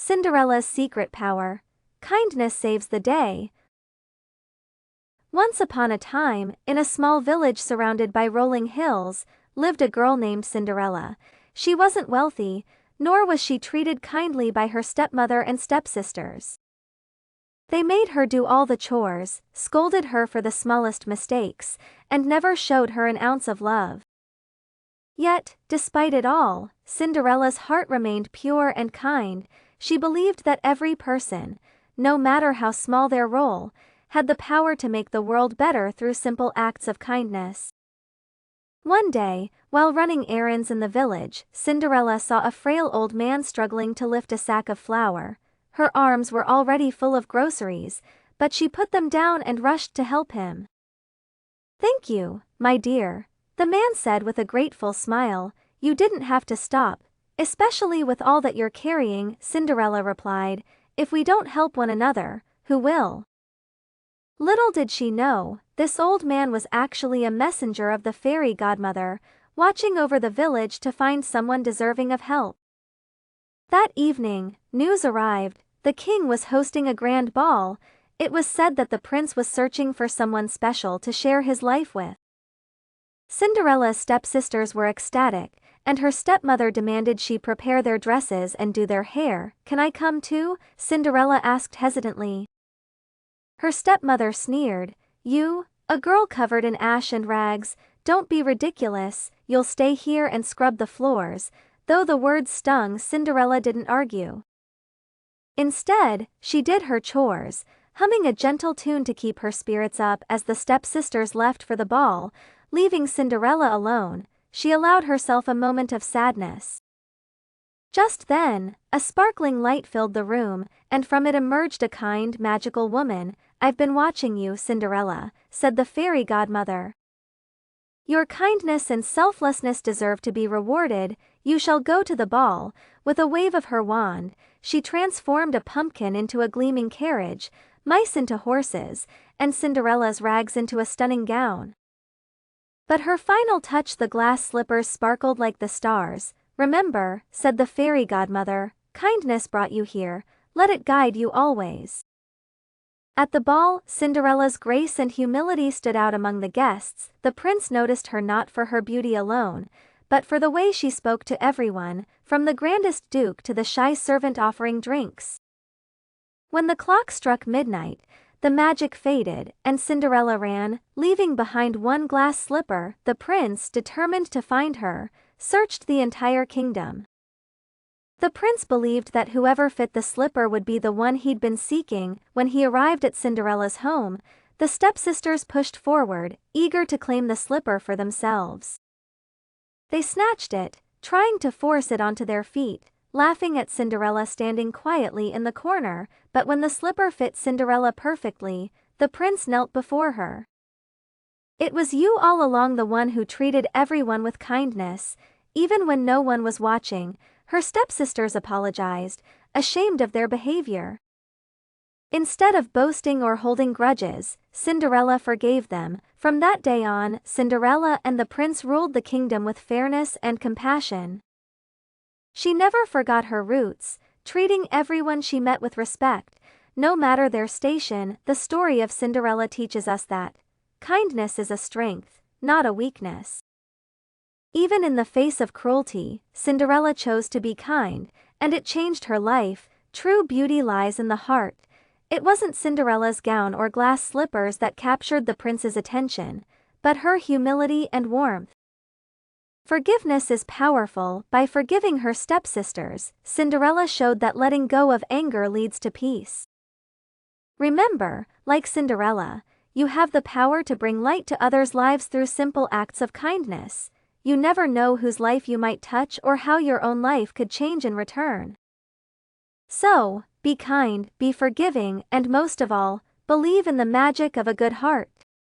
Cinderella's secret power. Kindness saves the day. Once upon a time, in a small village surrounded by rolling hills, lived a girl named Cinderella. She wasn't wealthy, nor was she treated kindly by her stepmother and stepsisters. They made her do all the chores, scolded her for the smallest mistakes, and never showed her an ounce of love. Yet, despite it all, Cinderella's heart remained pure and kind. She believed that every person, no matter how small their role, had the power to make the world better through simple acts of kindness. One day, while running errands in the village, Cinderella saw a frail old man struggling to lift a sack of flour. Her arms were already full of groceries, but she put them down and rushed to help him. "Thank you, my dear," the man said with a grateful smile. "You didn't have to stop, especially with all that you're carrying," Cinderella replied. "If we don't help one another, who will?" Little did she know, this old man was actually a messenger of the fairy godmother, watching over the village to find someone deserving of help. That evening, news arrived. The king was hosting a grand ball. It was said that the prince was searching for someone special to share his life with. Cinderella's stepsisters were ecstatic, and her stepmother demanded she prepare their dresses and do their hair. "Can I come too?" Cinderella asked hesitantly. Her stepmother sneered. "You, a girl covered in ash and rags, don't be ridiculous, you'll stay here and scrub the floors." Though the words stung, Cinderella didn't argue. Instead, she did her chores, humming a gentle tune to keep her spirits up. As the stepsisters left for the ball, leaving Cinderella alone, she allowed herself a moment of sadness. Just then, a sparkling light filled the room, and from it emerged a kind, magical woman. "I've been watching you, Cinderella," said the fairy godmother. "Your kindness and selflessness deserve to be rewarded. You shall go to the ball." With a wave of her wand, she transformed a pumpkin into a gleaming carriage, mice into horses, and Cinderella's rags into a stunning gown. But her final touch, the glass slippers sparkled like the stars. "Remember," said the fairy godmother, "kindness brought you here, let it guide you always." At the ball, Cinderella's grace and humility stood out among the guests. The prince noticed her not for her beauty alone, but for the way she spoke to everyone, from the grandest duke to the shy servant offering drinks. When the clock struck midnight, the magic faded, and Cinderella ran, leaving behind one glass slipper. The prince, determined to find her, searched the entire kingdom. The prince believed that whoever fit the slipper would be the one he'd been seeking. When he arrived at Cinderella's home, the stepsisters pushed forward, eager to claim the slipper for themselves. They snatched it, trying to force it onto their feet, laughing at Cinderella standing quietly in the corner. But when the slipper fit Cinderella perfectly, the prince knelt before her. "It was you all along, the one who treated everyone with kindness, even when no one was watching." Her stepsisters apologized, ashamed of their behavior. Instead of boasting or holding grudges, Cinderella forgave them. From that day on, Cinderella and the prince ruled the kingdom with fairness and compassion. She never forgot her roots, treating everyone she met with respect, no matter their station. The story of Cinderella teaches us that kindness is a strength, not a weakness. Even in the face of cruelty, Cinderella chose to be kind, and it changed her life. True beauty lies in the heart. It wasn't Cinderella's gown or glass slippers that captured the prince's attention, but her humility and warmth. Forgiveness is powerful. By forgiving her stepsisters, Cinderella showed that letting go of anger leads to peace. Remember, like Cinderella, you have the power to bring light to others' lives through simple acts of kindness. You never know whose life you might touch or how your own life could change in return. So, be kind, be forgiving, and most of all, believe in the magic of a good heart.